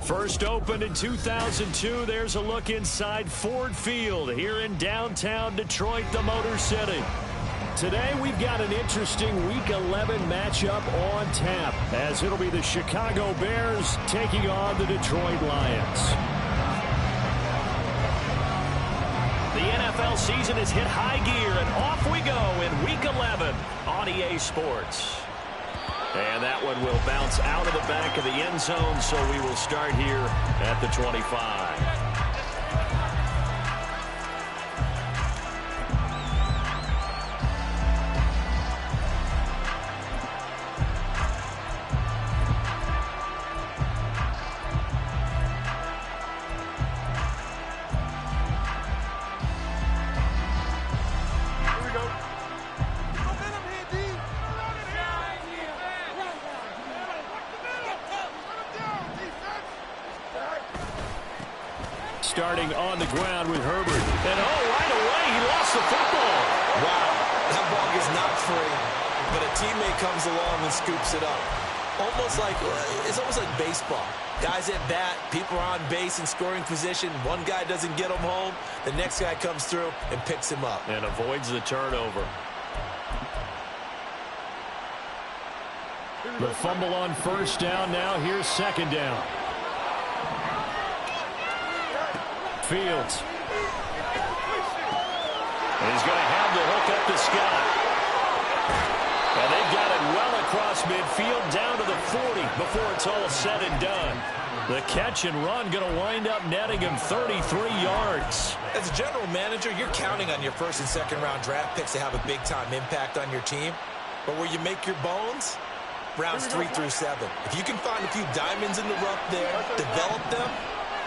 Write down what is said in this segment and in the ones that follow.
First opened in 2002, there's a look inside Ford Field here in downtown Detroit, the Motor City. Today we've got an interesting Week 11 matchup on tap, as it'll be the Chicago Bears taking on the Detroit Lions. The NFL season has hit high gear, and off we go in Week 11 on EA Sports. And that one will bounce out of the back of the end zone, so we will start here at the 25. Starting on the ground with Herbert. And right away, he lost the football. Wow, that ball is not free, but a teammate comes along and scoops it up. It's almost like baseball. Guys at bat, people are on base in scoring position. One guy doesn't get him home. The next guy comes through and picks him up. And avoids the turnover. The fumble on first down. Now here's second down. Fields. And he's going to have the hook up to Scott. And they've got it well across midfield down to the 40 before it's all said and done. The catch and run going to wind up netting him 33 yards. As a general manager, you're counting on your first and second round draft picks to have a big-time impact on your team. But where you make your bones, rounds 3 through 7. If you can find a few diamonds in the rough there, develop them,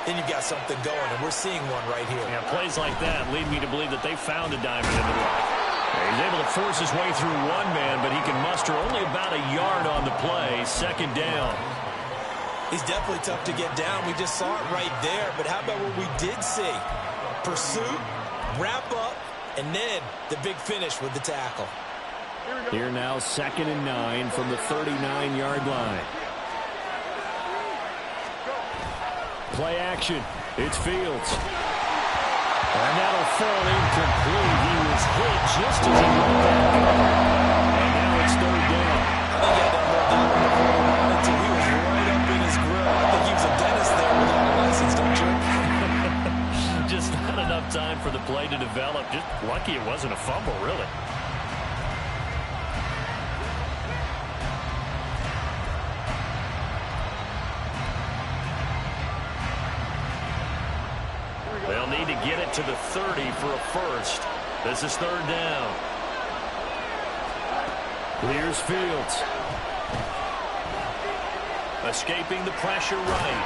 then you've got something going, and we're seeing one right here. Yeah, plays like that lead me to believe that they found a diamond in the rough. He's able to force his way through one man, but he can muster only about a yard on the play. Second down. He's definitely tough to get down. We just saw it right there, but how about what we did see? Pursuit, wrap up, and then the big finish with the tackle. Here now, 2nd and 9 from the 39-yard line. Play action. It's Fields. And that'll fall incomplete. He was hit just as he went back. And now it's third down. I think he had that more down before he wanted to. He was right up in his grill. I think he was a dentist there without a license, don't you? Just not enough time for the play to develop. Just lucky it wasn't a fumble, really. They'll need to get it to the 30 for a first. This is third down. Here's Fields. Escaping the pressure right.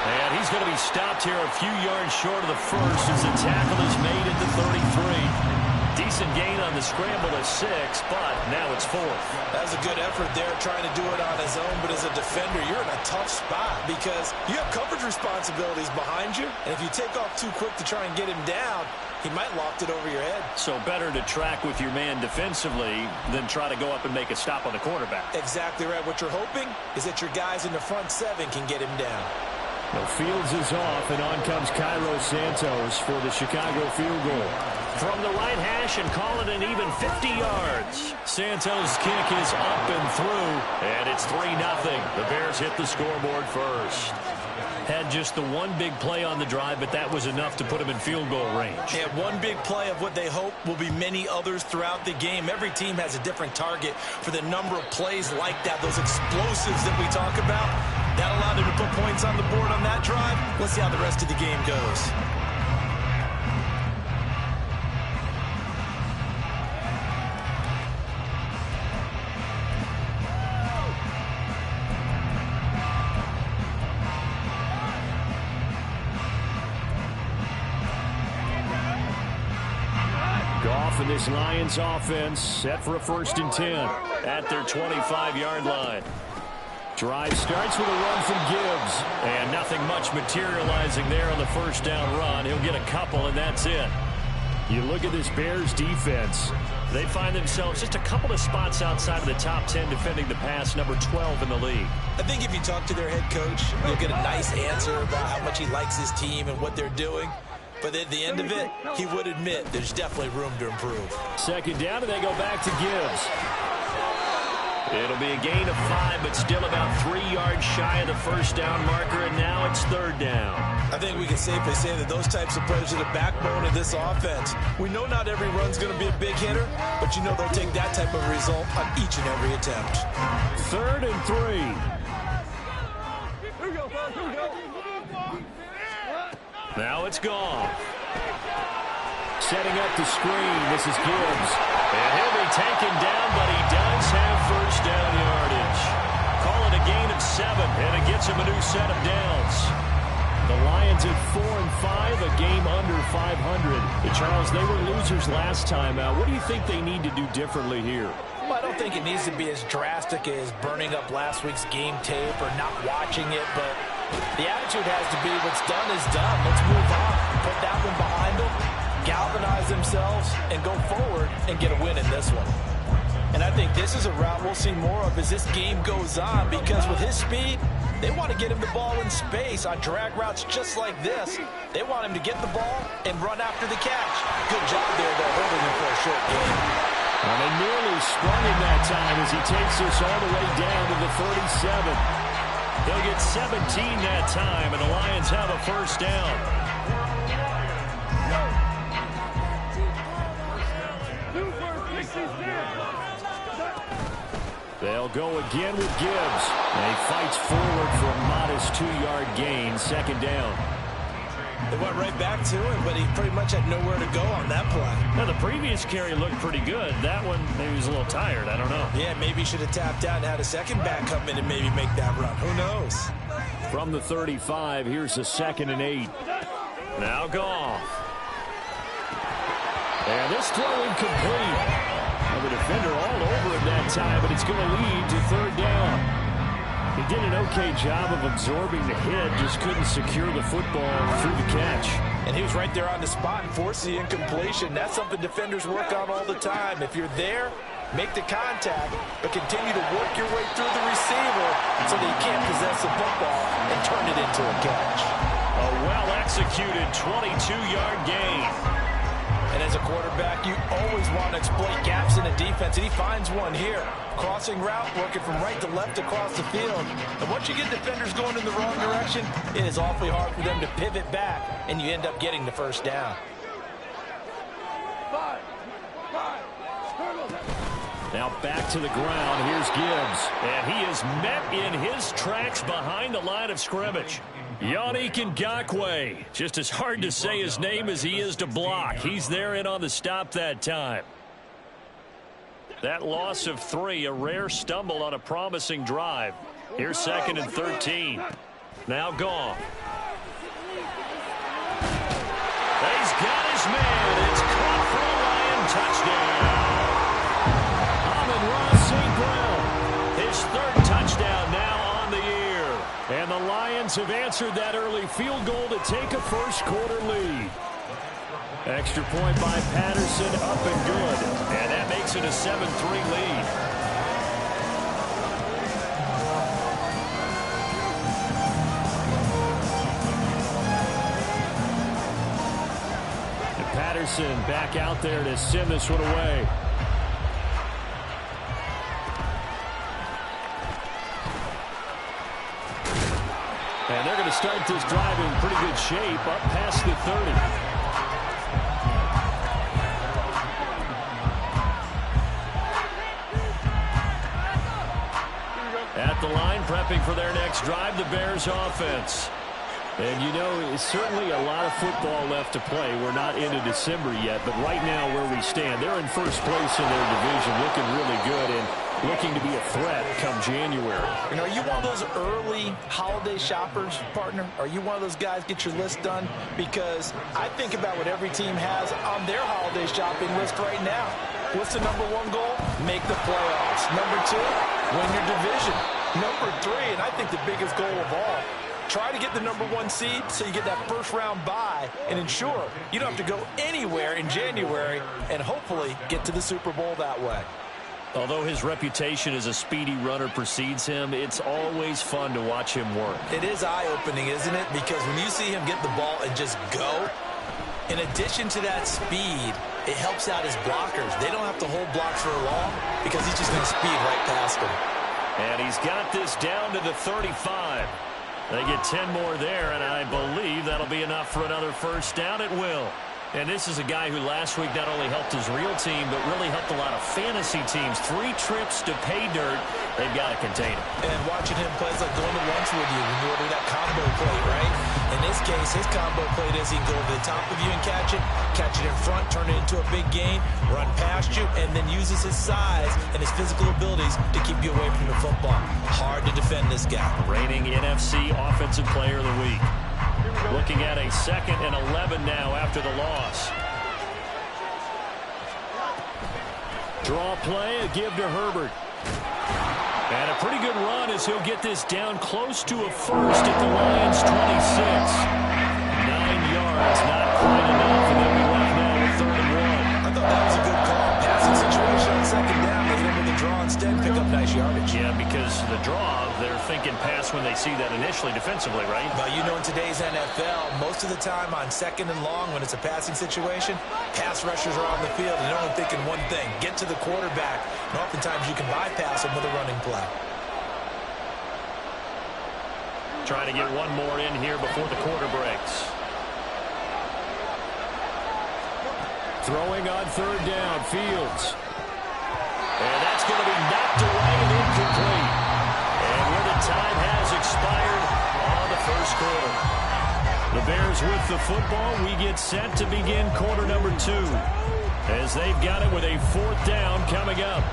And he's going to be stopped here a few yards short of the first as the tackle is made at the 33. Decent gain on the scramble at 6, but now it's 4th. That was a good effort there, trying to do it on his own, but as a defender, you're in a tough spot because you have coverage responsibilities behind you, and if you take off too quick to try and get him down, he might loft it over your head. So better to track with your man defensively than try to go up and make a stop on the quarterback. Exactly right. What you're hoping is that your guys in the front 7 can get him down. The Fields is off, and on comes Cairo Santos for the Chicago field goal. From the right hash and call it an even 50 yards. Santos' kick is up and through, and it's 3-0. The Bears hit the scoreboard first. Had just the one big play on the drive, but that was enough to put him in field goal range. Yeah, one big play of what they hope will be many others throughout the game. Every team has a different target for the number of plays like that, those explosives that we talk about. That allowed them to put points on the board on that drive. Let's see how the rest of the game goes. Goff and this Lions offense set for a 1st and 10 at their 25-yard line. Drive starts with a run from Gibbs, and nothing much materializing there on the first down run. He'll get a couple, and that's it. You look at this Bears defense. They find themselves just a couple of spots outside of the top 10 defending the pass, number 12 in the league. I think if you talk to their head coach, you'll get a nice answer about how much he likes his team and what they're doing. But at the end of it, he would admit there's definitely room to improve. Second down, and they go back to Gibbs. It'll be a gain of 5, but still about 3 yards shy of the first down marker, and now it's third down. I think we can safely say that those types of plays are the backbone of this offense. We know not every run's going to be a big hitter, but you know they'll take that type of result on each and every attempt. 3rd and 3. Here we go, fellas, here we go. Now it's gone. Setting up the screen, this is Gibbs. And he'll be taken down, but he does have first down yardage. Call it a gain of 7, and it gets him a new set of downs. The Lions at 4-5, a game under 500. Charles, they were losers last time out. What do you think they need to do differently here? Well, I don't think it needs to be as drastic as burning up last week's game tape or not watching it, but the attitude has to be what's done is done. Let's move on. Put that one behind them, galvanize themselves, and go forward and get a win in this one. And I think this is a route we'll see more of as this game goes on, because with his speed, they want to get him the ball in space on drag routes just like this. They want him to get the ball and run after the catch. Good job there, though, holding him for a short game. And they nearly sprung him that time as he takes this all the way down to the 37. They'll get 17 that time, and the Lions have a first down. They'll go again with Gibbs. And he fights forward for a modest 2-yard gain, second down. They went right back to him, but he pretty much had nowhere to go on that play. Now, the previous carry looked pretty good. That one, maybe he was a little tired. I don't know. Yeah, maybe he should have tapped out and had a second back come in and maybe make that run. Who knows? From the 35, here's a 2nd and 8. Now Goff. And this throw incomplete. The defender all over him that time, but it's going to lead to third down. He did an okay job of absorbing the hit, just couldn't secure the football through the catch. And he was right there on the spot and forced the incompletion. That's something defenders work on all the time. If you're there, make the contact, but continue to work your way through the receiver so that you can't possess the football and turn it into a catch. A well-executed 22-yard gain. And as a quarterback, you always want to exploit gaps in the defense, and he finds one here. Crossing route, working from right to left across the field. And once you get defenders going in the wrong direction, it is awfully hard for them to pivot back, and you end up getting the first down. Now back to the ground. Here's Gibbs. And he is met in his tracks behind the line of scrimmage. Yannick Ngakoue. Just as hard to say his name as he is to block. He's there in on the stop that time. That loss of 3, a rare stumble on a promising drive. Here's 2nd and 13. Now Goff. He's got his man. It's caught for a Lion touchdown. Amon-Ra St. Brown. His 3rd touchdown now on the year. And the Lions have answered that early field goal to take a first-quarter lead. Extra point by Patterson, up and good. And that makes it a 7-3 lead. And Patterson back out there to send this one away. And they're going to start this drive in pretty good shape, up past the 30. At the line, prepping for their next drive, the Bears offense. And, you know, it's certainly a lot of football left to play. We're not into December yet, but right now where we stand, they're in first place in their division, looking really good and looking to be a threat come January. And are you one of those early holiday shoppers, partner? Are you one of those guys get your list done? Because I think about what every team has on their holiday shopping list right now. What's the number 1 goal? Make the playoffs. Number 2, win your division. Number 3, and I think the biggest goal of all, Try to get the #1 seed so you get that first-round bye and ensure you don't have to go anywhere in January and hopefully get to the Super Bowl that way. Although his reputation as a speedy runner precedes him, it's always fun to watch him work. It is eye-opening, isn't it? Because when you see him get the ball and just go, in addition to that speed, it helps out his blockers. They don't have to hold blocks for long because he's just going to speed right past them. And he's got this down to the 35. They get 10 more there, and I believe that'll be enough for another first down. It will. And this is a guy who last week not only helped his real team, but really helped a lot of fantasy teams. 3 trips to pay dirt. They've got to contain him. And watching him play is like going to lunch with you when you order that combo plate, right? In this case, his combo plate is he can go over the top of you and catch it in front, turn it into a big gain, run past you, and then uses his size and his physical abilities to keep you away from the football. Hard to defend this guy. Reigning NFC Offensive Player of the Week. Looking at a 2nd and 11 now after the loss. Draw play, a give to Herbert. And a pretty good run as he'll get this down close to a first at the Lions' 26. 9 yards, not quite enough, and they'll be left now with 3rd and 1. I thought that was a good call. Passing situation on 2nd down. They hit him with the draw instead, pick up nice yardage. Yeah, because the draw, they're thinking pass when they see that initially defensively, right? But you know, in today's NFL, most of the time on 2nd and long, when it's a passing situation, pass rushers are on the field and they're only thinking one thing, get to the quarterback. And oftentimes you can bypass him with a running play. Trying to get one more in here before the quarter breaks. Throwing on 3rd down, Fields. And that's going to be knocked away and incomplete. And where the time has expired on the first quarter. The Bears with the football. We get set to begin quarter number 2. As they've got it with a 4th down coming up.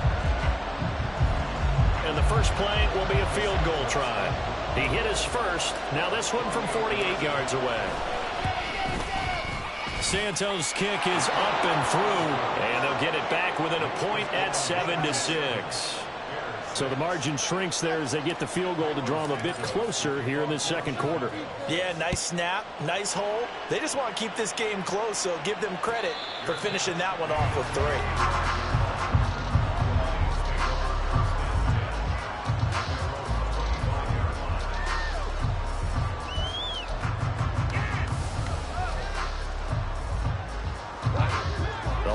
And the first play will be a field goal try. He hit his first. Now this one from 48 yards away. Santos' kick is up and through, and they'll get it back within a point at 7-6. So the margin shrinks there as they get the field goal to draw them a bit closer here in the 2nd quarter. Yeah, nice snap, nice hole. They just want to keep this game close, so give them credit for finishing that one off with 3.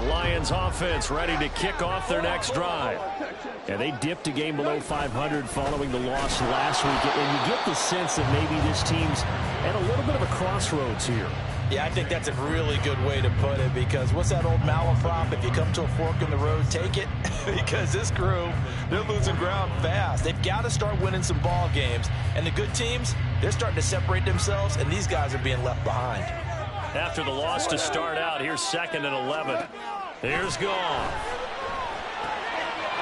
Lions offense ready to kick off their next drive. And they dipped a game below 500 following the loss last week. And you get the sense that maybe this team's at a little bit of a crossroads here. Yeah, I think that's a really good way to put it, because what's that old malaprop? If you come to a fork in the road, take it. Because this crew, they're losing ground fast. They've got to start winning some ball games. And the good teams, they're starting to separate themselves, and these guys are being left behind. After the loss to start out, here's 2nd and 11. Here's Goff.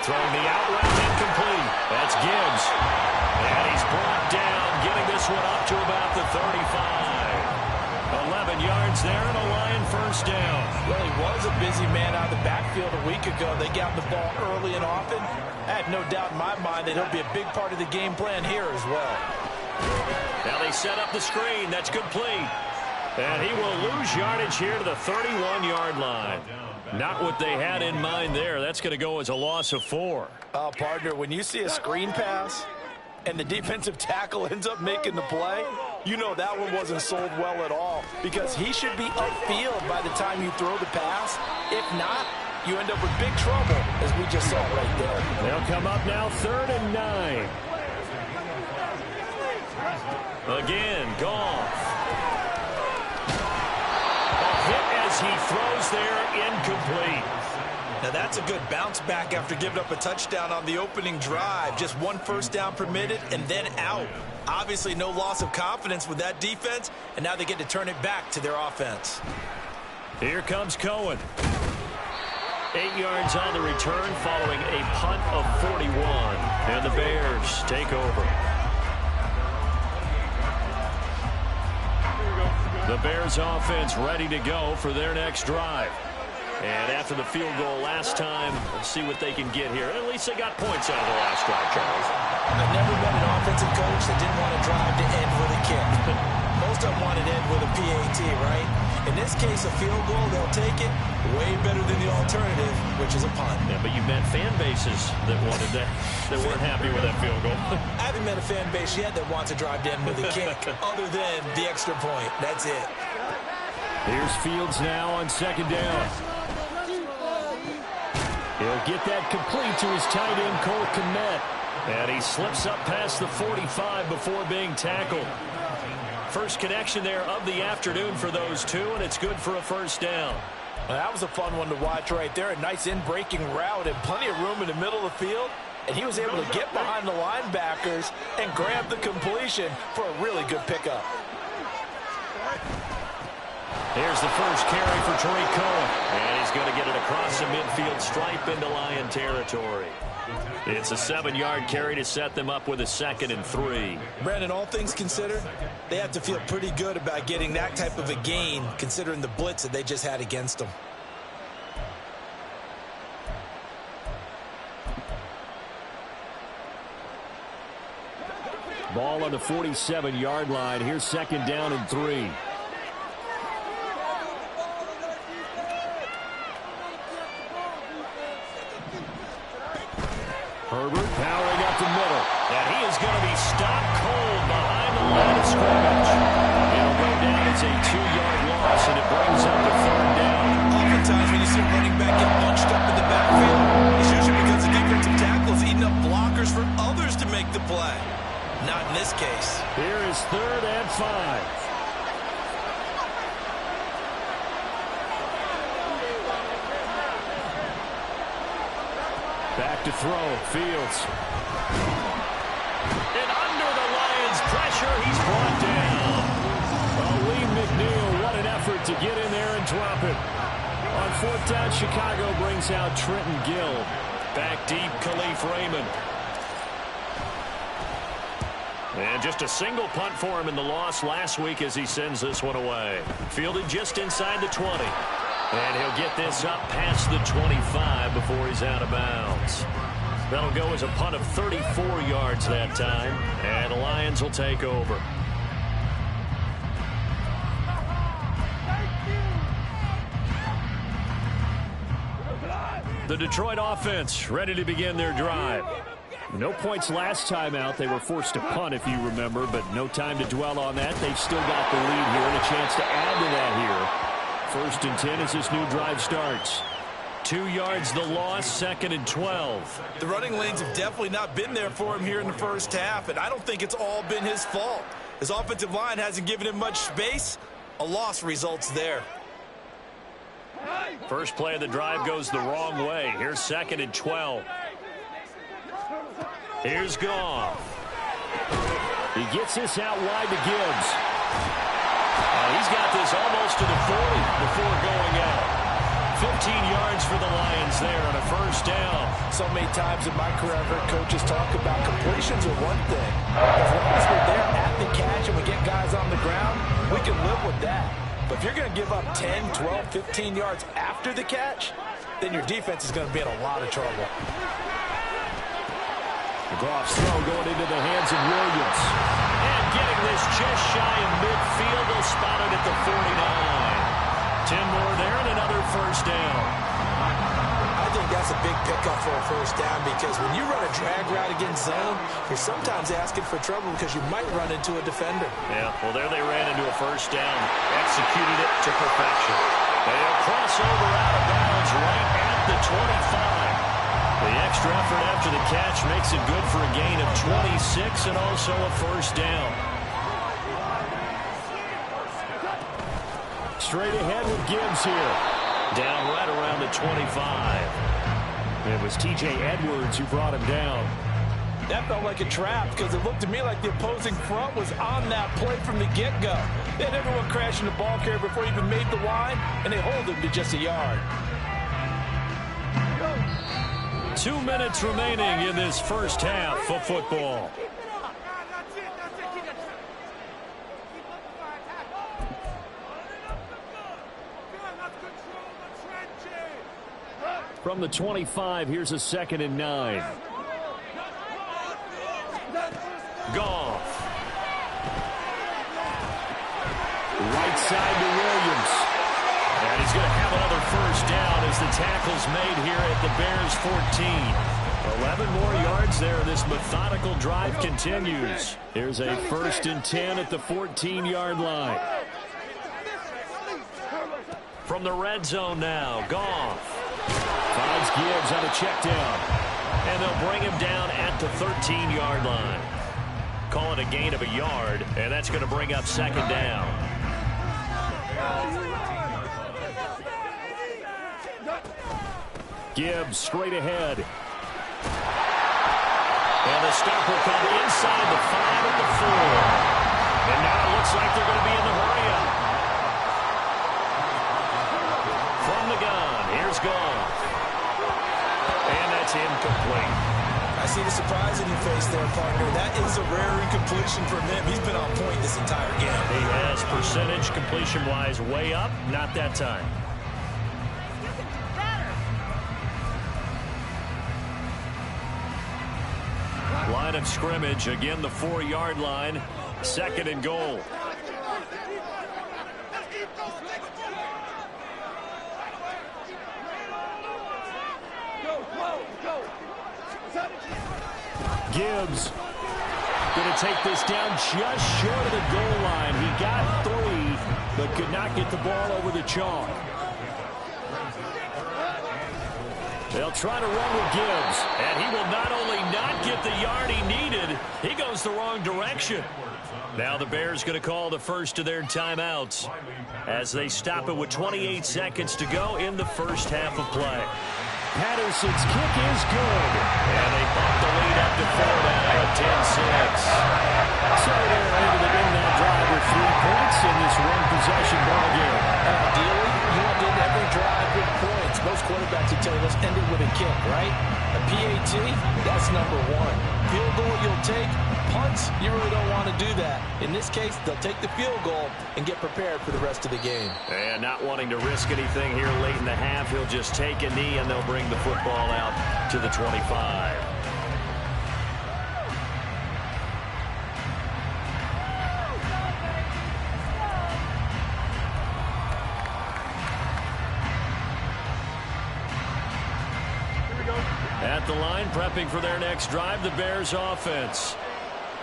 Throwing the out route, incomplete. That's Gibbs. And he's brought down, getting this one up to about the 35. 11 yards there and a Lion first down. Well, he was a busy man out of the backfield a week ago. They got the ball early and often. I have no doubt in my mind that he'll be a big part of the game plan here as well. Now they set up the screen. That's complete. And he will lose yardage here to the 31-yard line. Not what they had in mind there. That's going to go as a loss of 4. Partner, when you see a screen pass and the defensive tackle ends up making the play, you know that one wasn't sold well at all, because he should be upfield by the time you throw the pass. If not, you end up with big trouble, as we just saw right there. They'll come up now 3rd and 9. Again, Goff. He throws there, incomplete. Now that's a good bounce back after giving up a touchdown on the opening drive. Just 1 first down permitted and then out. Obviously no loss of confidence with that defense, and now they get to turn it back to their offense. Here comes Cohen. 8 yards on the return following a punt of 41. And the Bears take over. The Bears offense ready to go for their next drive. And after the field goal last time, let's see what they can get here. At least they got points out of the last drive, Charles. I've never met an offensive coach that didn't want to drive to end with a kick. Most of them wanted to end with a PAT, right? In this case, a field goal, they'll take it. Way better than the alternative, which is a punt. Yeah, but you've met fan bases that wanted that, that weren't happy with that field goal. I haven't met a fan base yet that wants to drive to end with a kick, other than the extra point. That's it. Here's Fields now on second down. He'll get that complete to his tight end, Cole Kmet. And he slips up past the 45 before being tackled. First connection there of the afternoon for those two, and it's good for a first down. Well, that was a fun one to watch right there. A nice in-breaking route and plenty of room in the middle of the field. And he was able to get behind the linebackers and grab the completion for a really good pickup. Here's the first carry for Tariq Cohen. And he's going to get it across the midfield stripe into Lion territory. It's a 7-yard carry to set them up with a 2nd and 3. Brandon, all things considered, they have to feel pretty good about getting that type of a gain, considering the blitz that they just had against them. Ball on the 47-yard line. Here's 2nd down and 3. Herbert powering up the middle. And he is going to be stopped cold behind the line of scrimmage. It'll go down as a 2-yard loss, and it brings up the 3rd down. Oftentimes when you see a running back get bunched up in the backfield, it's usually because the defensive tackle is eating up blockers for others to make the play. Not in this case. Here is 3rd and 5. Back to throw. Fields. And under the Lions' pressure, he's brought down. Lee McNeil, what an effort to get in there and drop it. On 4th down, Chicago brings out Trenton Gill. Back deep, Khalif Raymond. And just a single punt for him in the loss last week as he sends this one away. Fielded just inside the 20. And he'll get this up past the 25 before he's out of bounds. That'll go as a punt of 34 yards that time. And the Lions will take over. The Detroit offense ready to begin their drive. No points last time out. They were forced to punt, if you remember, but no time to dwell on that. They've still got the lead here and a chance to add to that here. 1st and 10 as this new drive starts. 2 yards the loss, 2nd and 12. The running lanes have definitely not been there for him here in the first half, and I don't think it's all been his fault. His offensive line hasn't given him much space. A loss results there. First play of the drive goes the wrong way. Here's 2nd and 12. Here's Goff. He gets this out wide to Gibbs. He's got this almost to the 40 before going out. 15 yards for the Lions there on a first down. So many times in my career I've heard coaches talk about completions are one thing. As long as we're there at the catch and we get guys on the ground, we can live with that. But if you're going to give up 10, 12, 15 yards after the catch, then your defense is going to be in a lot of trouble. Goff's throw going into the hands of Williams. And getting this just shy of midfield. They'll spot it at the 49. 10 more there and another first down. I think that's a big pickup for a first down because when you run a drag route against zone, you're sometimes asking for trouble because you might run into a defender. Yeah, well, there they ran into a first down. Executed it to perfection. They'll cross over out of bounds right at the 25. The extra effort after the catch makes it good for a gain of 26 and also a first down. Straight ahead with Gibbs here. Down right around the 25. It was T.J. Edwards who brought him down. That felt like a trap because it looked to me like the opposing front was on that play from the get-go. They had everyone crashing the ball carrier before he even made the line, and they hold him to just a yard. 2 minutes remaining in this first half of football. From the 25, here's a 2nd and 9. Goff. Right side to Williams. And he's going to have another first down as the tackle's made here at the Bears 14. 11 more yards there. This methodical drive continues. Here's a 1st and 10 at the 14-yard line. From the red zone now, Goff finds Gibbs on a check down. And they'll bring him down at the 13-yard line. Call it a gain of a yard, and that's going to bring up 2nd down. Gibbs straight ahead. And the stop will come inside the 5 at the 4. And now it looks like they're going to be in the hurry-up. From the gun, here's Goff. And that's incomplete. I see the surprise in your face there, partner. That is a rare incompletion from him. He's been on point this entire game. He has percentage completion-wise way up. Not that time. Line of scrimmage, again the 4-yard line. 2nd and goal. Gibbs going to take this down just short of the goal line. He got 3, but could not get the ball over the chalk. They'll try to run with Gibbs, and he will not only not get the yard he needed, he goes the wrong direction. Now the Bears going to call the first of their timeouts as they stop it with 28 seconds to go in the first half of play. Patterson's kick is good, and they bump the lead up to 4 now at 10-6. So they're able to end that drive with 3 points in this one-possession ballgame. Ideally, you want to end every drive with points. Most quarterbacks would tell you, let's end it with a kick, right? A PAT, that's number 1. Field goal you'll take. Punts, you really don't want to do that. In this case, they'll take the field goal and get prepared for the rest of the game. And not wanting to risk anything here late in the half, he'll just take a knee and they'll bring the football out to the 25. At the line, prepping for their next drive, the Bears offense.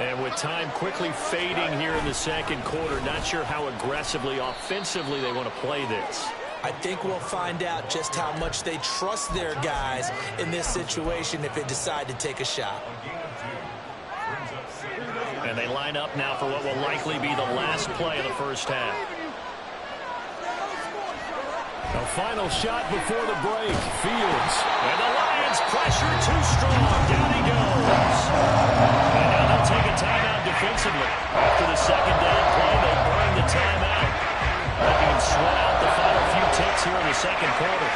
And with time quickly fading here in the second quarter, not sure how aggressively, offensively they want to play this. I think we'll find out just how much they trust their guys in this situation if they decide to take a shot. And they line up now for what will likely be the last play of the first half. A final shot before the break. Fields. And the Lions pressure too strong. Down he goes. And now they'll take a timeout defensively. After the second down play, they burn the timeout. Looking to sweat out the final few ticks here in the second quarter.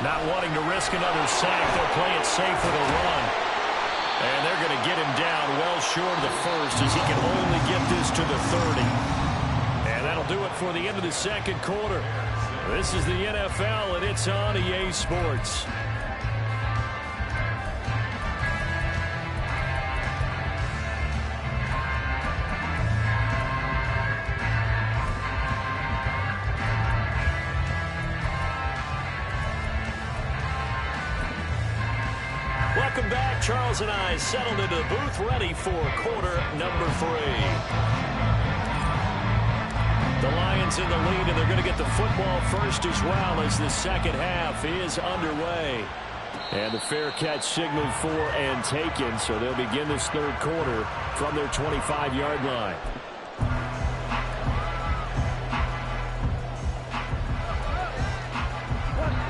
Not wanting to risk another sack, they'll play it safe with a run. And they're going to get him down well short of the first as he can only get this to the 30. And that'll do it for the end of the second quarter. This is the NFL, and it's on EA Sports. Welcome back. Charles and I settled into the booth, ready for quarter number 3. The Lions in the lead, and they're going to get the football first as well as the second half is underway. And the fair catch signaled for and taken, so they'll begin this third quarter from their 25-yard line.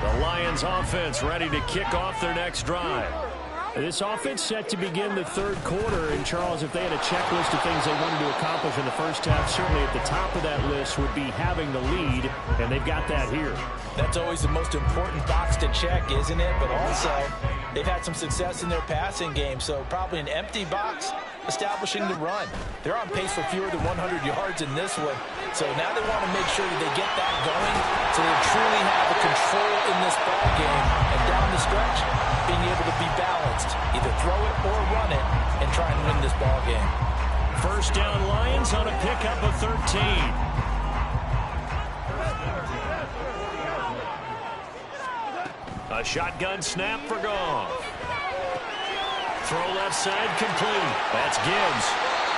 The Lions offense ready to kick off their next drive. This offense set to begin the third quarter. And, Charles, if they had a checklist of things they wanted to accomplish in the first half, certainly at the top of that list would be having the lead, and they've got that here. That's always the most important box to check, isn't it? But also, they've had some success in their passing game, so probably an empty box establishing the run. They're on pace for fewer than 100 yards in this one, so now they want to make sure that they get that going so they truly have a control in this ball game, and down the stretch, being able to be balanced, either throw it or run it, and try and win this ball game. First down Lions on a pickup of 13. A shotgun snap for Goff. Throw left side complete. That's Gibbs.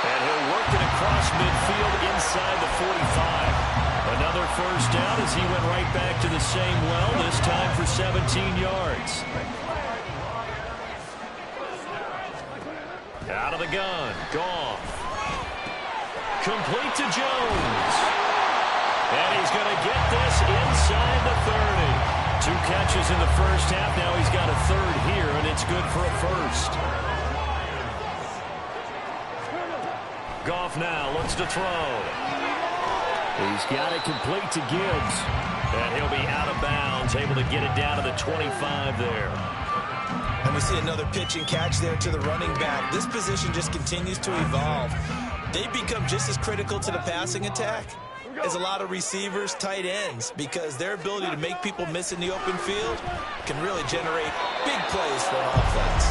And he'll work it across midfield inside the 45. Another first down as he went right back to the same well, this time for 17 yards. Out of the gun, Goff. Complete to Jones. And he's going to get this inside the 30. 2 catches in the first half. Now he's got a third here, and it's good for a first. Goff now looks to throw. He's got it complete to Gibbs. And he'll be out of bounds, able to get it down to the 25 there. And we see another pitch and catch there to the running back. This position just continues to evolve. They become just as critical to the passing attack as a lot of receivers, tight ends, because their ability to make people miss in the open field can really generate big plays for an offense.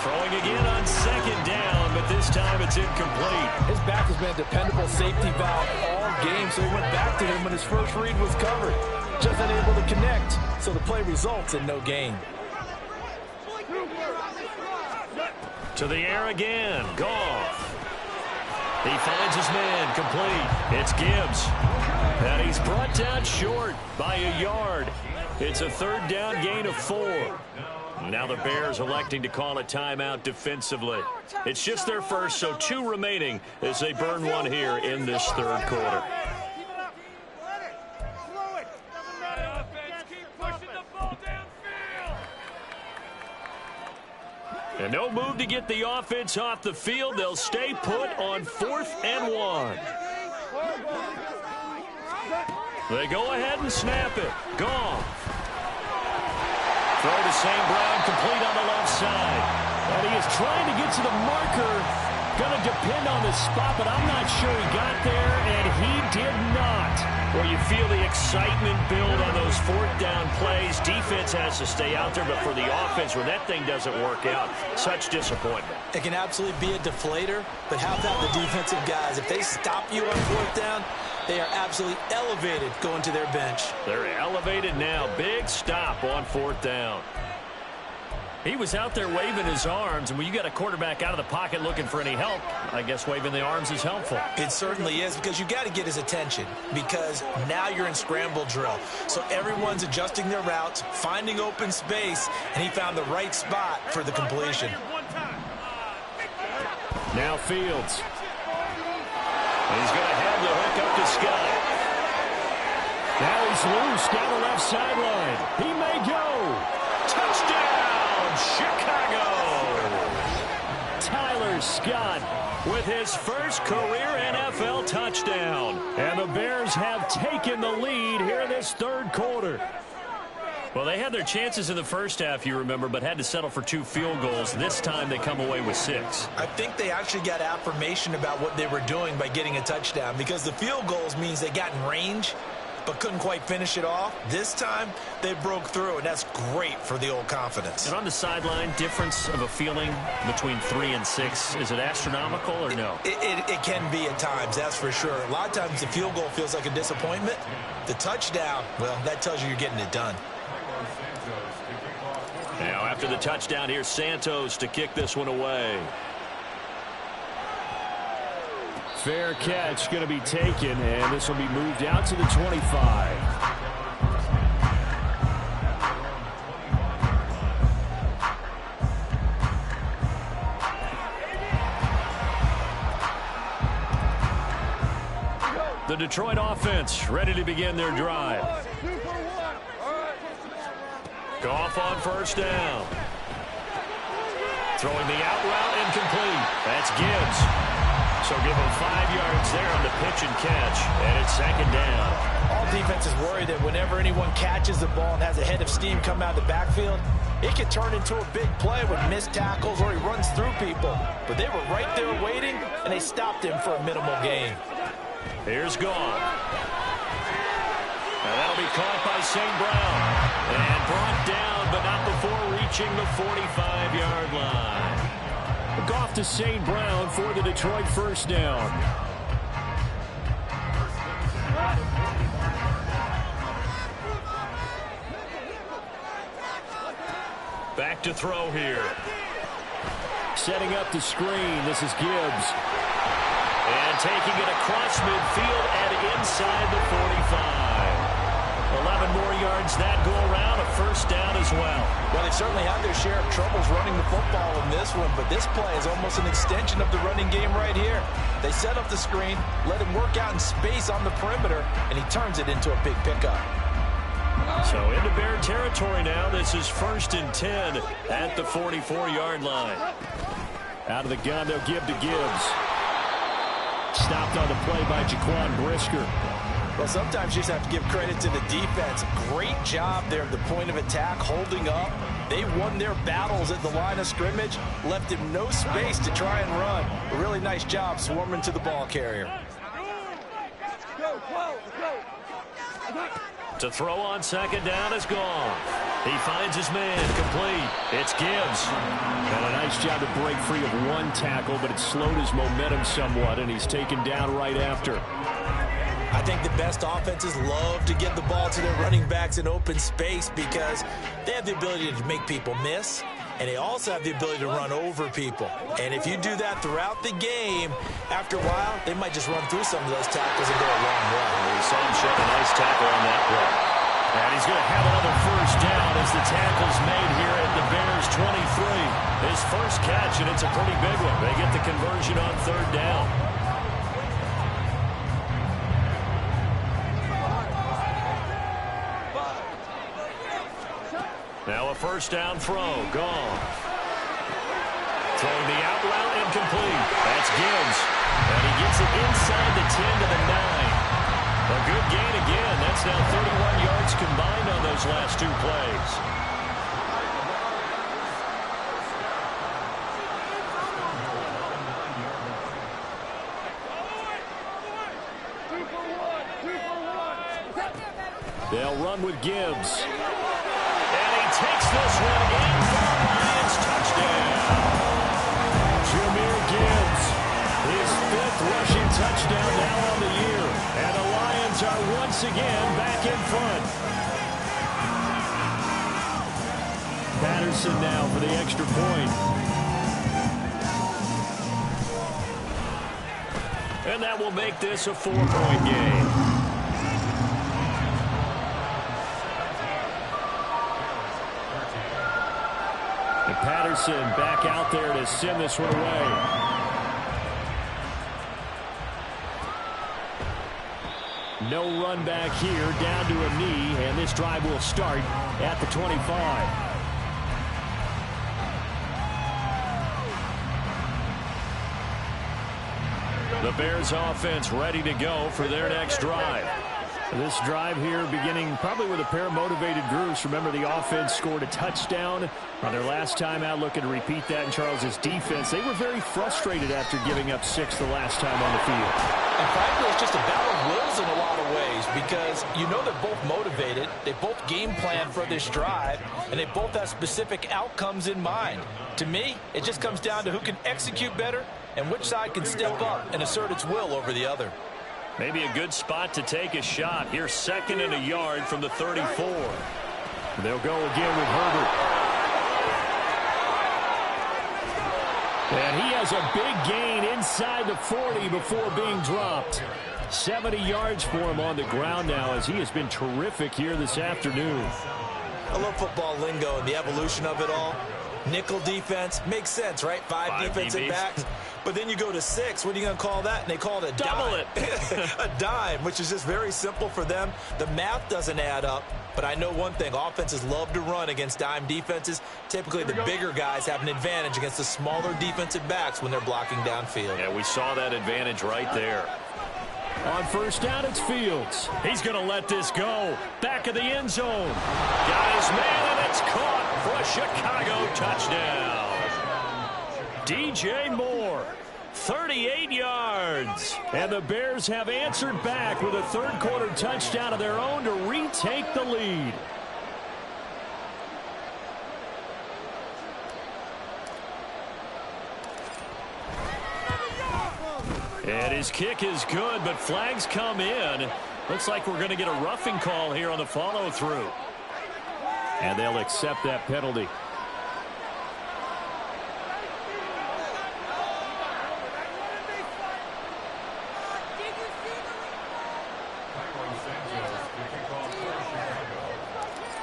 Throwing again on second down, but this time it's incomplete. His back has been a dependable safety valve all game, so he went back to him when his first read was covered. Just unable to connect, so the play results in no gain. To the air again, Goff. He finds his man, complete. It's Gibbs. And he's brought down short by a yard. It's a third down gain of 4. Now the Bears electing to call a timeout defensively. It's just their first, so 2 remaining as they burn one here in this third quarter. And no move to get the offense off the field. They'll stay put on 4th and 1. They go ahead and snap it. Goff. Throw to St. Brown, complete on the left side. And he is trying to get to the marker. Going to depend on the spot, but I'm not sure he got there, and he did not. Where you feel the excitement build on those 4th down plays. Defense has to stay out there, but for the offense, when that thing doesn't work out, such disappointment. It can absolutely be a deflator, but how about the defensive guys? If they stop you on 4th down, they are absolutely elevated going to their bench. They're elevated now. Big stop on 4th down. He was out there waving his arms, and when you got a quarterback out of the pocket looking for any help, I guess waving the arms is helpful. It certainly is, because you got to get his attention, because now you're in scramble drill. So everyone's adjusting their routes, finding open space, and he found the right spot for the completion. Now Fields. And he's going to have the hook up to Scott. Now he's loose down the left sideline. He may go. Touchdown! Chicago! Tyler Scott with his first career NFL touchdown. And the Bears have taken the lead here in this third quarter. Well, they had their chances in the first half, you remember, but had to settle for 2 field goals. This time they come away with 6. I think they actually got affirmation about what they were doing by getting a touchdown, because the field goals means they got in range but couldn't quite finish it off. This time, they broke through, and that's great for the old confidence. And on the sideline, difference of a feeling between 3 and 6, is it astronomical or no? It can be at times, that's for sure. A lot of times the field goal feels like a disappointment. The touchdown, well, that tells you you're getting it done. Now, after the touchdown, here's Santos to kick this one away. Fair catch going to be taken, and this will be moved out to the 25. The Detroit offense ready to begin their drive. Goff on first down. Throwing the out route incomplete. That's Gibbs. So give him 5 yards there on the pitch and catch, and it's second down. All defenses worry that whenever anyone catches the ball and has a head of steam come out of the backfield, it can turn into a big play with missed tackles or he runs through people. But they were right there waiting, and they stopped him for a minimal gain. Here's Gone. And that'll be caught by St. Brown. And brought down, but not before reaching the 45-yard line. Goff to St. Brown for the Detroit first down. Back to throw here. Setting up the screen. This is Gibbs. And taking it across midfield and inside the 45. 11 more yards that go around, a first down as well. Well, they certainly had their share of troubles running the football in this one, but this play is almost an extension of the running game right here. They set up the screen, let him work out in space on the perimeter, and he turns it into a big pickup. So into Bear territory now. This is 1st and 10 at the 44-yard line. Out of the gun, they'll give to Gibbs. Stopped on the play by Jaquan Brisker. Well, sometimes you just have to give credit to the defense. Great job there at the point of attack, holding up. They won their battles at the line of scrimmage, left him no space to try and run. A really nice job swarming to the ball carrier. To throw on second down is Gone. He finds his man complete. It's Gibbs. And a nice job to break free of one tackle, but it slowed his momentum somewhat, and he's taken down right after. I think the best offenses love to get the ball to their running backs in open space because they have the ability to make people miss, and they also have the ability to run over people. And if you do that throughout the game, after a while, they might just run through some of those tackles and go a long way. We saw him shed a nice tackle on that play. And he's going to have another first down as the tackle's made here at the Bears 23. His first catch, and it's a pretty big one. They get the conversion on third down. Now a first down throw. Gone. Throwing the out route incomplete. That's Gibbs. And he gets it inside the 10 to the 9. A good gain again. That's now 31 yards combined on those last two plays. They'll run with Gibbs. And he takes this one in for the Lions touchdown. Jahmyr Gibbs, his 5th rushing touchdown now on the year. And the Lions are once again back in front. Patterson now for the extra point. And that will make this a 4-point game. And Patterson back out there to send this one away. No run back here, down to a knee, and this drive will start at the 25. The Bears offense ready to go for their next drive. This drive here beginning probably with a pair of motivated groups. Remember, the offense scored a touchdown on their last time out, looking to repeat that in Charles's defense. They were very frustrated after giving up 6 the last time on the field. And frankly, it's just a battle of wills in a lot of ways because you know they're both motivated. They both game plan for this drive, and they both have specific outcomes in mind. To me, it just comes down to who can execute better and which side can step up and assert its will over the other. Maybe a good spot to take a shot. Here's 2nd and a yard from the 34. They'll go again with Herbert. And he has a big gain inside the 40 before being dropped. 70 yards for him on the ground now as he has been terrific here this afternoon. I love football lingo and the evolution of it all. Nickel defense makes sense, right? Five defensive DBs. backs. But then you go to 6. What are you going to call that? And they call it a Double dime. A dime, which is just very simple for them. The math doesn't add up. But I know one thing. Offenses love to run against dime defenses. Typically, the bigger guys have an advantage against the smaller defensive backs when they're blocking downfield. Yeah, we saw that advantage right there. On first down, it's Fields. He's going to let this go. Back of the end zone. Got his man, and it's caught for a Chicago touchdown. DJ Moore, 38 yards. And the Bears have answered back with a third-quarter touchdown of their own to retake the lead. And his kick is good, but flags come in. Looks like we're going to get a roughing call here on the follow-through. And they'll accept that penalty.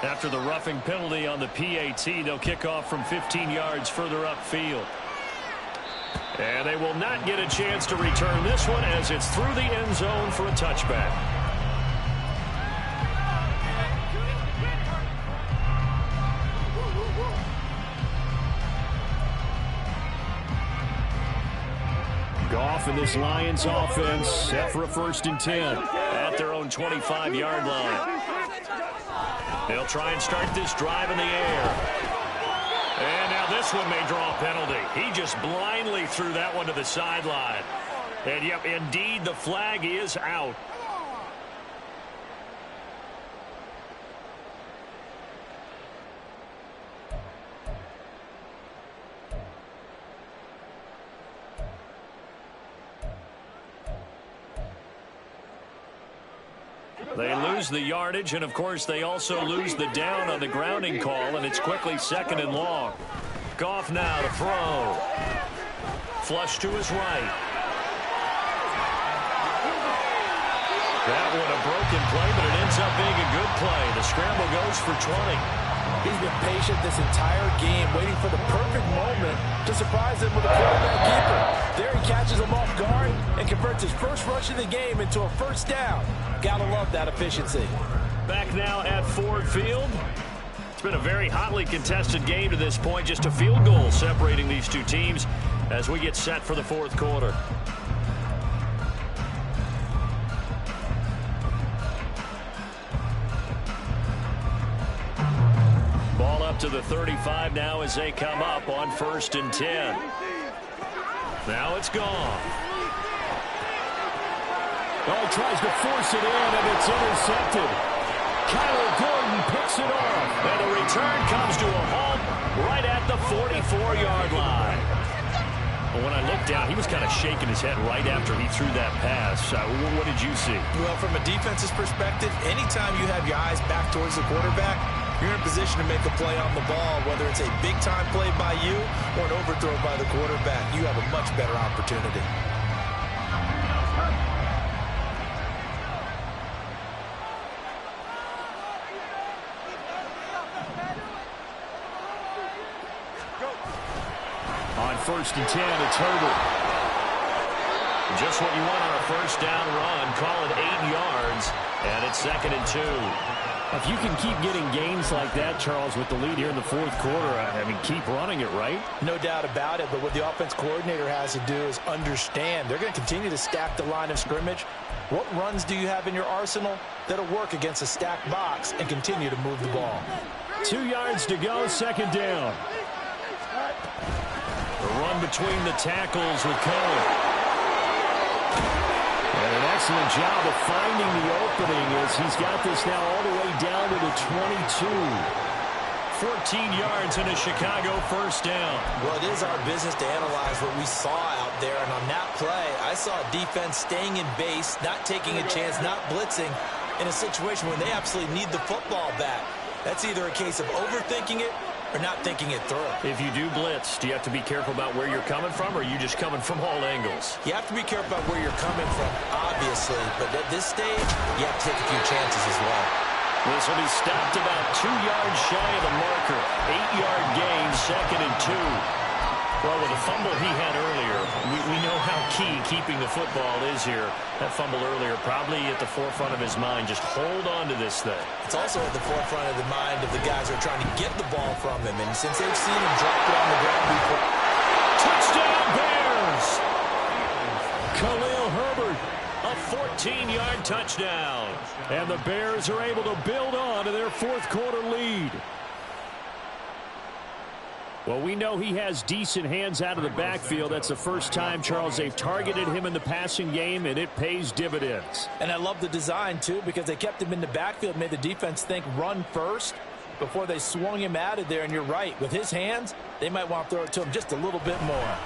After the roughing penalty on the PAT, they'll kick off from 15 yards further upfield. And they will not get a chance to return this one as it's through the end zone for a touchback. Goff and this Lions offense set for a 1st and 10 at their own 25-yard line. They'll try and start this drive in the air. And now this one may draw a penalty. He just blindly threw that one to the sideline. And, yep, indeed, the flag is out. They lose the yardage, and, of course, they also lose the down on the grounding call, and it's quickly 2nd and long. Goff now to throw. Flush to his right. That one a broken play, but it ends up being a good play. The scramble goes for 20. He's been patient this entire game, waiting for the perfect moment to surprise him with a quarterback keeper. There he catches him off guard and converts his first rush of the game into a 1st down. Gotta love that efficiency. Back now at Ford Field. It's been a very hotly contested game to this point. Just a field goal separating these two teams as we get set for the 4th quarter. Ball up to the 35 now as they come up on 1st and 10. Now it's gone. Oh, tries to force it in, and it's intercepted. Kyler Gordon picks it off. And the return comes to a halt right at the 44-yard line. But when I looked down, he was kind of shaking his head right after he threw that pass. What did you see? Well, from a defense's perspective, anytime you have your eyes back towards the quarterback, you're in a position to make a play on the ball, whether it's a big-time play by you or an overthrow by the quarterback. You have a much better opportunity. On 1st and 10, it's Herbert. Just what you want on a 1st down run. Call it 8 yards, and it's 2nd and 2. If you can keep getting gains like that, Charles, with the lead here in the 4th quarter, I mean, keep running it, right? No doubt about it, but what the offense coordinator has to do is understand they're going to continue to stack the line of scrimmage. What runs do you have in your arsenal that'll work against a stacked box and continue to move the ball? 2 yards to go, 2nd down. The run between the tackles with Cohen. And an excellent job of finding the opening as he's got this now all the way down to the 22. 14 yards and a Chicago 1st down. Well, it is our business to analyze what we saw out there, and on that play, I saw a defense staying in base, not taking a chance, not blitzing in a situation when they absolutely need the football back. That's either a case of overthinking it or not thinking it through. If you do blitz, do you have to be careful about where you're coming from, or are you just coming from all angles? You have to be careful about where you're coming from, obviously, but at this stage, you have to take a few chances as well. This will be stopped about 2 yards shy of the marker. 8-yard gain, 2nd and 2. Well, with the fumble he had earlier, we know how key keeping the football is here. That fumble earlier probably at the forefront of his mind. Just hold on to this thing. It's also at the forefront of the mind of the guys who are trying to get the ball from him. And since they've seen him drop it on the ground before. Touchdown, Bears! Khalil Herbert A 14-yard touchdown. And the Bears are able to build on to their fourth quarter lead. Well, we know he has decent hands out of the backfield. That's the first time, Charles, they've targeted him in the passing game, and it pays dividends. And I love the design, too, because they kept him in the backfield, made the defense think run first before they swung him out of there. And you're right, with his hands, they might want to throw it to him just a little bit more.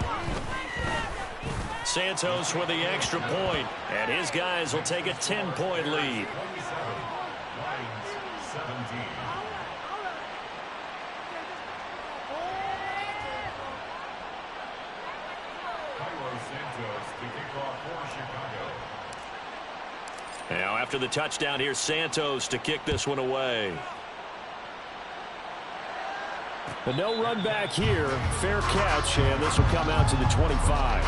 Santos with the extra point, and his guys will take a 10-point lead. Now after the touchdown, here's Santos to kick this one away. But no run back here. Fair catch, and this will come out to the 25.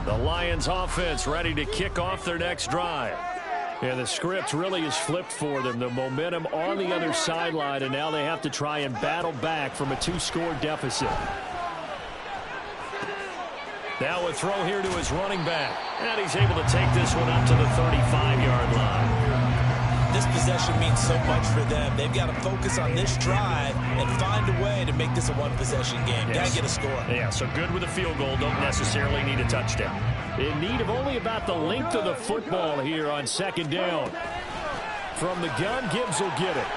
The Lions offense ready to kick off their next drive. And the script really is flipped for them. The momentum on the other sideline, and now they have to try and battle back from a 2-score deficit. Now a throw here to his running back. And he's able to take this one up to the 35-yard line. This possession means so much for them. They've got to focus on this drive and find a way to make this a one-possession game. Yes. Got to get a score. Yeah, so good with a field goal. Don't necessarily need a touchdown. In need of only about the length of the football here on second down. From the gun, Gibbs will get it.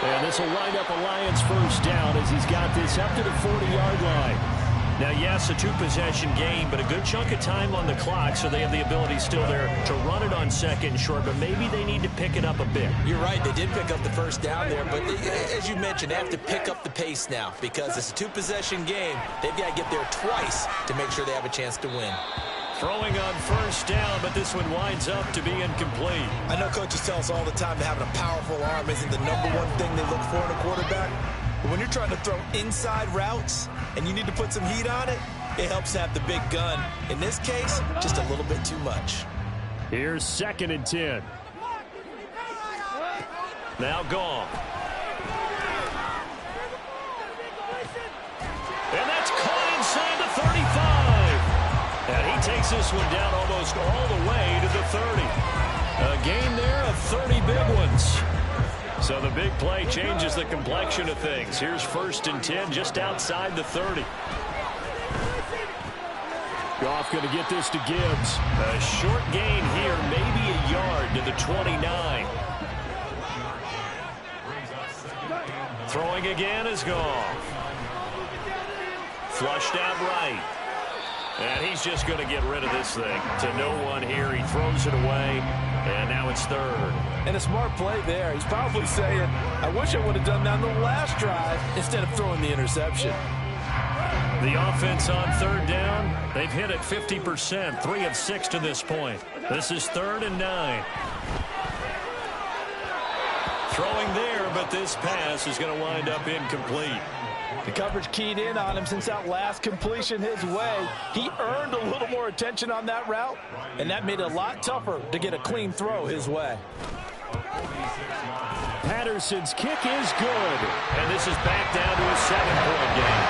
And this will wind up a Lions first down as he's got this up to the 40-yard line. Now, yes, a two-possession game, but a good chunk of time on the clock, so they have the ability still there to run it on second and short, but maybe they need to pick it up a bit. You're right. They did pick up the first down there, but as you mentioned, they have to pick up the pace now because it's a two-possession game. They've got to get there twice to make sure they have a chance to win. Throwing on first down, but this one winds up to be incomplete. I know coaches tell us all the time that having a powerful arm isn't the number one thing they look for in a quarterback. But when you're trying to throw inside routes and you need to put some heat on it, it helps have the big gun. In this case, just a little bit too much. Here's 2nd and 10. Now gone. And that's caught inside the 35. And he takes this one down almost all the way to the 30. A gain there of 30 big ones. So the big play changes the complexion of things. Here's 1st and 10 just outside the 30. Goff going to get this to Gibbs. A short gain here, maybe a yard to the 29. Throwing again is Goff. Flushed out right. And he's just going to get rid of this thing to no one here. He throws it away, and now it's 3rd. And a smart play there. He's probably saying, I wish I would have done that on the last drive instead of throwing the interception. The offense on 3rd down, they've hit it 50%, 3 of 6 to this point. This is 3rd and 9. Throwing there, but this pass is going to wind up incomplete. The coverage keyed in on him since that last completion his way. He earned a little more attention on that route, and that made it a lot tougher to get a clean throw his way. Patterson's kick is good, and this is back down to a 7-point game.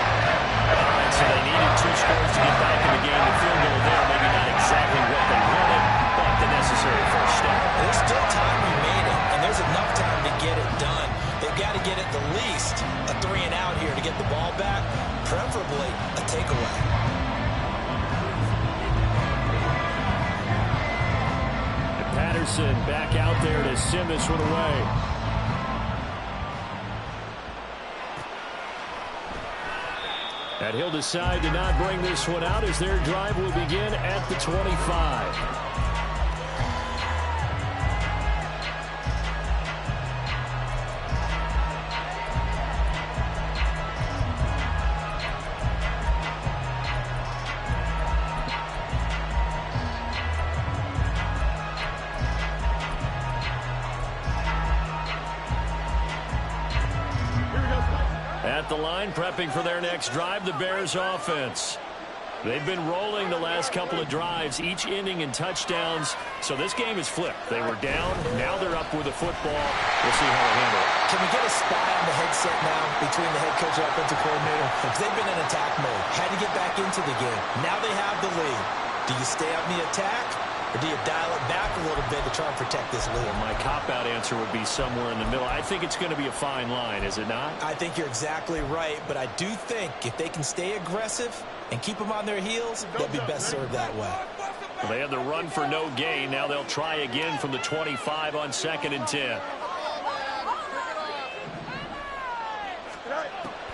All right, so they needed 2 scores to get back in the game. The field goal there, maybe not exactly what they wanted, but the necessary first step. There's still time remaining, and there's enough time to get it done. They've got to get at the least a 3-and-out here to get the ball back, preferably a takeaway. And Patterson back out there to send this one away. And he'll decide to not bring this one out as their drive will begin at the 25. At the line, prepping for their next drive, the Bears offense. They've been rolling the last couple of drives, each inning in touchdowns. So this game is flipped. They were down. Now they're up with the football. We'll see how they handle it. Can we get a spy on the headset now between the head coach and offensive coordinator? Because they've been in attack mode. Had to get back into the game. Now they have the lead. Do you stay on the attack, or do you dial it back a little bit to try and protect this lead? Well, my cop-out answer would be somewhere in the middle. I think it's going to be a fine line, is it not? I think you're exactly right, but I do think if they can stay aggressive and keep them on their heels, they'll be best served that way. Well, they had the run for no gain. Now they'll try again from the 25 on 2nd and 10.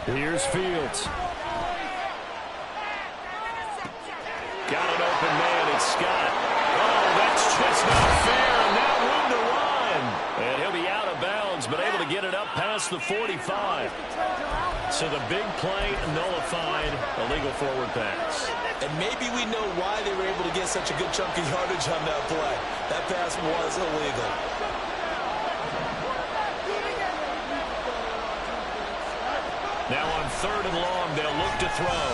Here's Fields. Got an open man. It's Scott. Oh, that's just not fair. And now room to run. And he'll be out of bounds, but able to get it up past the 45. So the big play nullified, illegal forward pass. And maybe we know why they were able to get such a good chunk of yardage on that play. That pass was illegal. Now on 3rd and long, they'll look to throw.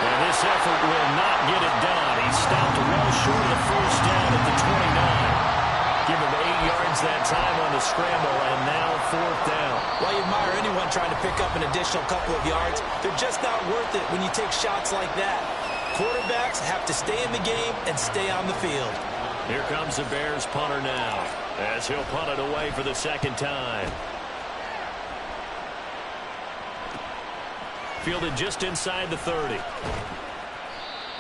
And this effort will not get it done. He stopped well short of the first down at the 29. Give him 8 yards that time on the scramble, and now 4th down. While you admire anyone trying to pick up an additional couple of yards, they're just not worth it when you take shots like that. Quarterbacks have to stay in the game and stay on the field. Here comes the Bears punter now, as he'll punt it away for the 2nd time. Fielded just inside the 30.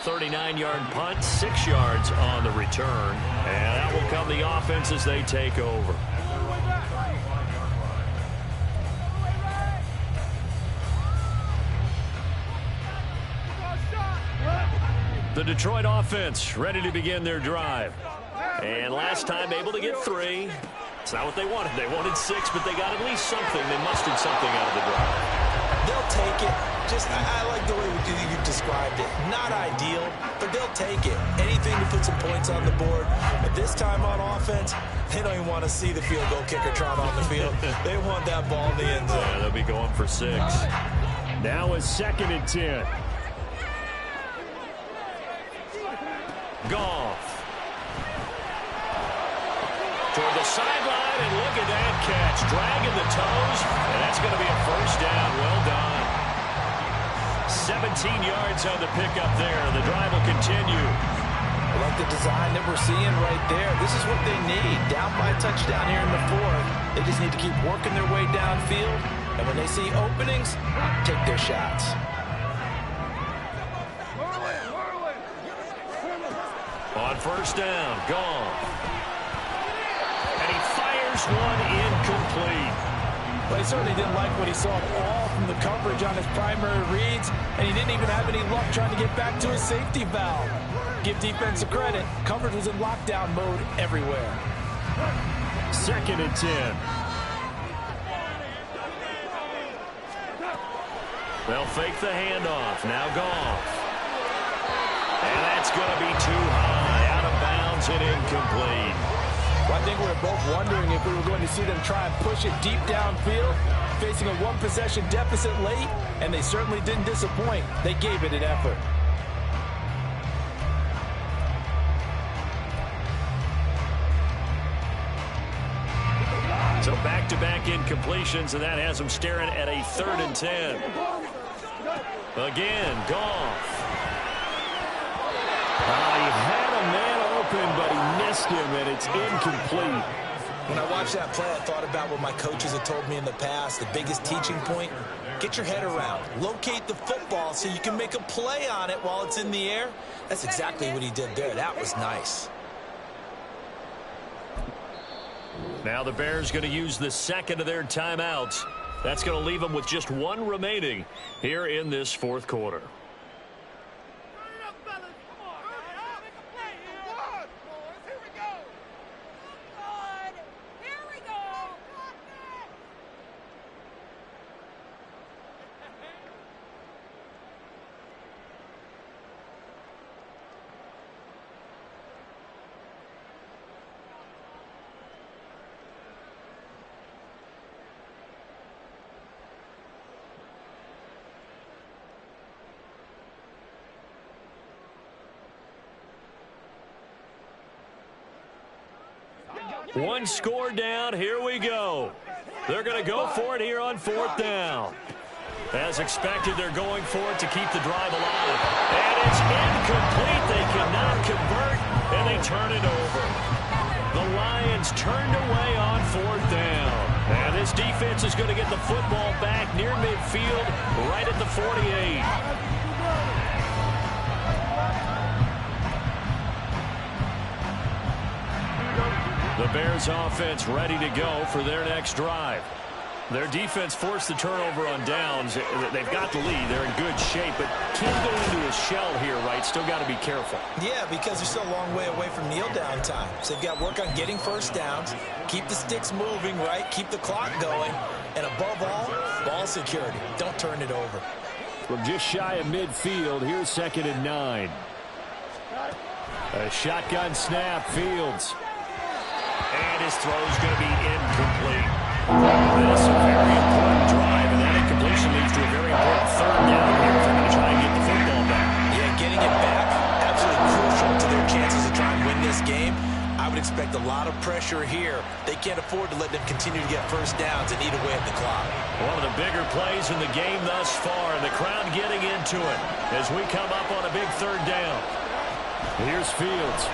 39-yard punt, 6 yards on the return. And that will come the offense as they take over. The Detroit offense ready to begin their drive. And last time able to get 3. It's not what they wanted. They wanted 6, but they got at least something. They mustered something out of the drive. They'll take it. I like the way you described it. Not ideal, but they'll take it. Anything to put some points on the board. But this time on offense, they don't even want to see the field goal kicker trot on the field. They want that ball in the end zone. Yeah, they'll be going for 6. Now is 2nd and 10. Goff. Toward the sideline, and look at that catch. Dragging the toes, and that's going to be a first down. Well done. 17 yards on the pickup there. The drive will continue. I like the design that we're seeing right there. This is what they need. Down by a touchdown here in the 4th. They just need to keep working their way downfield. And when they see openings, take their shots. On 1st down, Goff. And he fires one incomplete. But he certainly didn't like what he saw at all from the coverage on his primary reads, and he didn't even have any luck trying to get back to his safety valve. Give defense a credit. Coverage was in lockdown mode everywhere. 2nd and 10. They'll fake the handoff. Now Goff. And that's going to be too high. Out of bounds and incomplete. Well, I think we were both wondering if we were going to see them try and push it deep downfield, facing a one-possession deficit late, and they certainly didn't disappoint. They gave it an effort. So back-to-back incompletions, and that has them staring at a 3rd and 10. Again, Goff. He had a man open, but he missed him, and it's incomplete. When I watched that play, I thought about what my coaches had told me in the past. The biggest teaching point, get your head around. Locate the football so you can make a play on it while it's in the air. That's exactly what he did there. That was nice. Now the Bears going to use the 2nd of their timeouts. That's going to leave them with just 1 remaining here in this 4th quarter. One score down. Here we go. They're going to go for it here on 4th down. As expected, they're going for it to keep the drive alive. And it's incomplete. They cannot convert, and they turn it over. The Lions turned away on 4th down. And this defense is going to get the football back near midfield, right at the 48. The Bears offense ready to go for their next drive. Their defense forced the turnover on downs. They've got the lead. They're in good shape, but can't go into a shell here, right? Still got to be careful. Yeah, because they're still a long way away from kneel down time. So they've got to work on getting first downs, keep the sticks moving, right? Keep the clock going. And above all, ball security. Don't turn it over. From just shy of midfield, here's 2nd and 9. A shotgun snap, Fields. And his throw's going to be incomplete. This is a very important drive, and that incompletion leads to a very important 3rd down here if they're going to try and get the football back. Yeah, getting it back, absolutely crucial to their chances to try and win this game. I would expect a lot of pressure here. They can't afford to let them continue to get first downs and eat away at the clock. One of the bigger plays in the game thus far, and the crowd getting into it as we come up on a big 3rd down. Here's Fields.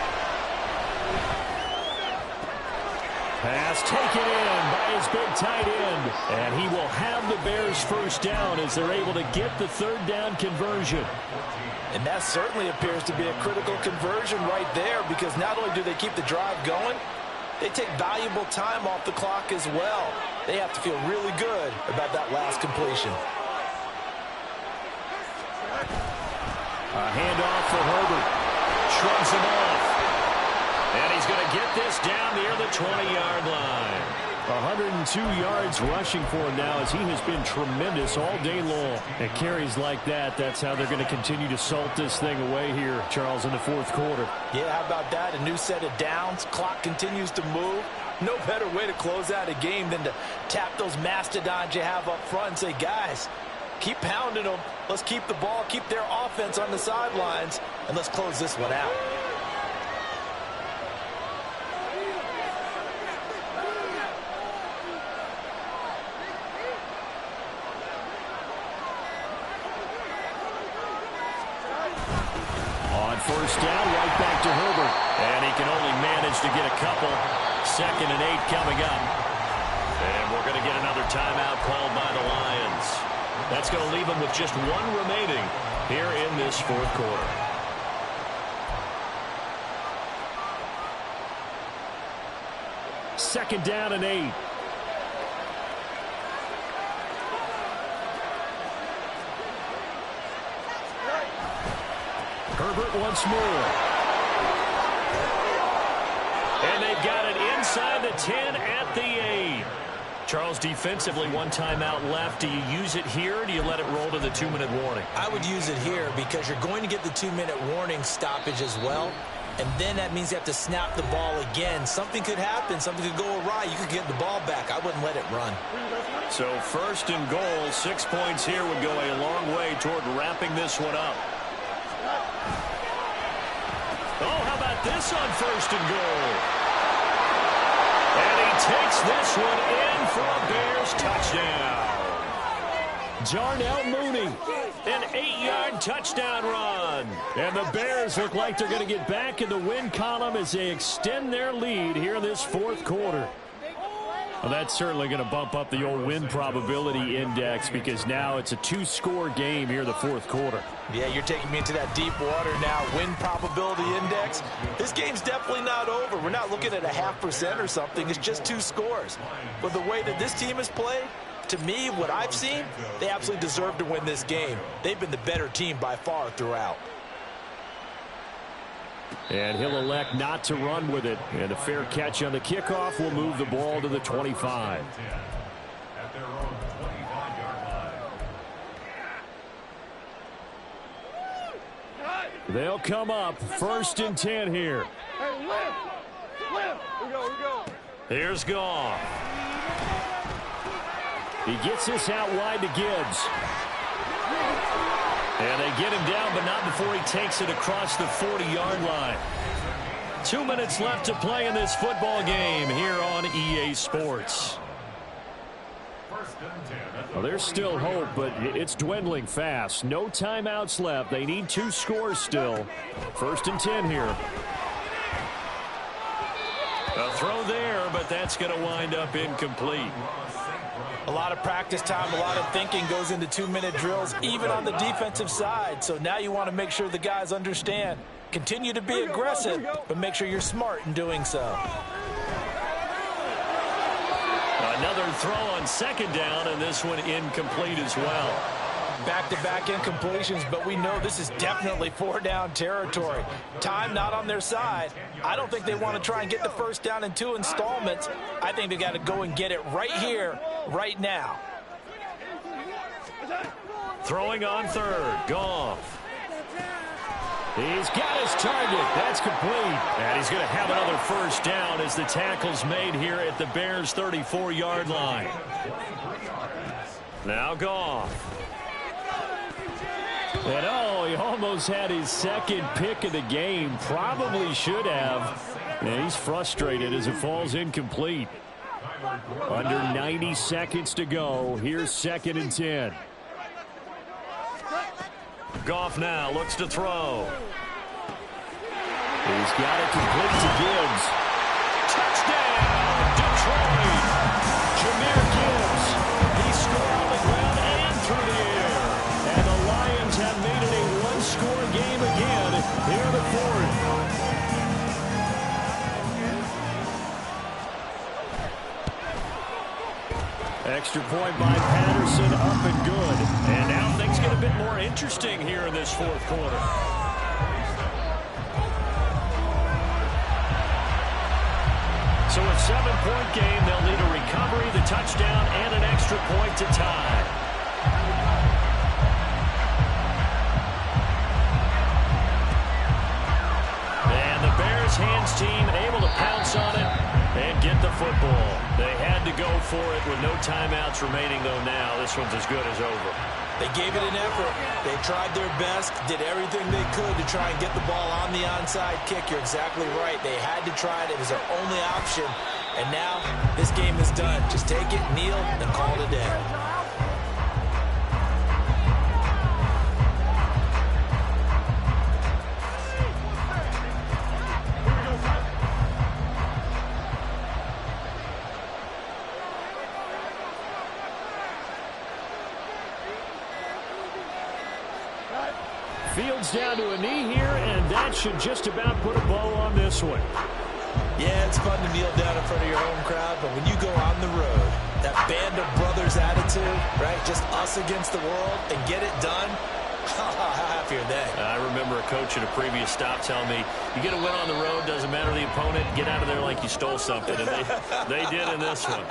Pass taken in by his big tight end. And he will have the Bears first down as they're able to get the 3rd down conversion. And that certainly appears to be a critical conversion right there, because not only do they keep the drive going, they take valuable time off the clock as well. They have to feel really good about that last completion. A handoff for Herbert. Shrugs him off. And he's going to get this down near the 20-yard line. 102 yards rushing for him now as he has been tremendous all day long. And carries like that, that's how they're going to continue to salt this thing away here, Charles, in the 4th quarter. Yeah, how about that? A new set of downs. Clock continues to move. No better way to close out a game than to tap those mastodons you have up front and say, guys, keep pounding them. Let's keep the ball, keep their offense on the sidelines, and let's close this one out. First down, right back to Herbert. And he can only manage to get a couple. 2nd and 8 coming up. And we're going to get another timeout called by the Lions. That's going to leave them with just one remaining here in this 4th quarter. Second down and 8. Herbert once more. And they've got it inside the 10 at the 8. Charles, defensively, one timeout left. Do you use it here, or do you let it roll to the 2-minute warning? I would use it here because you're going to get the 2-minute warning stoppage as well. And then that means you have to snap the ball again. Something could happen. Something could go awry. You could get the ball back. I wouldn't let it run. So 1st and goal, 6 points here would go a long way toward wrapping this one up. Oh, how about this on 1st and goal? And he takes this one in for a Bears touchdown. Jarnell Mooney, an 8-yard touchdown run. And the Bears look like they're going to get back in the win column as they extend their lead here in this 4th quarter. Well, that's certainly going to bump up the old win probability index because now it's a 2-score game here in the 4th quarter. Yeah, you're taking me into that deep water now. Win probability index. This game's definitely not over. We're not looking at a 0.5% or something. It's just 2 scores. But the way that this team has played, to me, what I've seen, they absolutely deserve to win this game. They've been the better team by far throughout. And he'll elect not to run with it. And a fair catch on the kickoff will move the ball to the 25. They'll come up 1st and 10 here. Here's Goff. He gets this out wide to Gibbs. And they get him down, but not before he takes it across the 40-yard line. 2 minutes left to play in this football game here on EA Sports. Well, there's still hope, but it's dwindling fast. No timeouts left. They need 2 scores still. 1st and 10 here. A throw there, but that's going to wind up incomplete. A lot of practice time, a lot of thinking goes into 2-minute drills, even on the defensive side. So now you want to make sure the guys understand. Continue to be aggressive, but make sure you're smart in doing so. Another throw on 2nd down, and this one incomplete as well. Back-to-back incompletions, but we know this is definitely 4-down territory. Time not on their side. I don't think they want to try and get the 1st down in 2 installments. I think they got to go and get it right here, right now. Throwing on 3rd, Goff. He's got his target. That's complete. And he's going to have another 1st down as the tackle's made here at the Bears' 34-yard line. Now Goff. And he almost had his 2nd pick of the game. Probably should have. And he's frustrated as it falls incomplete. Under 90 seconds to go. Here's 2nd and 10. Goff now looks to throw. He's got it complete to Gibbs. Touchdown, Detroit. Jahmyr Gibbs. He scored on the ground and through the air. And the Lions have made it a 1-score game again here in the 4th. Extra point by Patterson, up and good. And now things get a bit more interesting here in this 4th quarter. So a 7-point game, they'll need a recovery, the touchdown, and an extra point to tie. And the Bears hands team able to pounce on it and get the football. They had to go for it with no timeouts remaining, though now this one's as good as over. They gave it an effort. They tried their best, did everything they could to try and get the ball on the onside kick. You're exactly right. They had to try it. It was their only option. And now this game is done. Just take it, kneel, and call it a day. Fields down to a knee here, and that should just about put a bow on this one. Yeah, it's fun to kneel down in front of your home crowd, but when you go on the road, that band of brothers attitude, right, just us against the world, and get it done, how happy are they? I remember a coach at a previous stop telling me, you get a win on the road, doesn't matter the opponent, get out of there like you stole something, and they did in this one.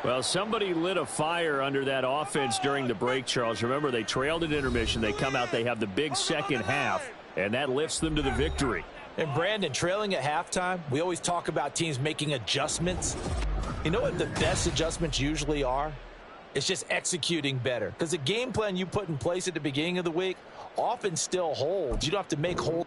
Well, somebody lit a fire under that offense during the break, Charles. Remember, they trailed at intermission. They come out, they have the big second half, and that lifts them to the victory. And, Brandon, trailing at halftime, we always talk about teams making adjustments. You know what the best adjustments usually are? It's just executing better. Because the game plan you put in place at the beginning of the week often still holds. You don't have to make hold.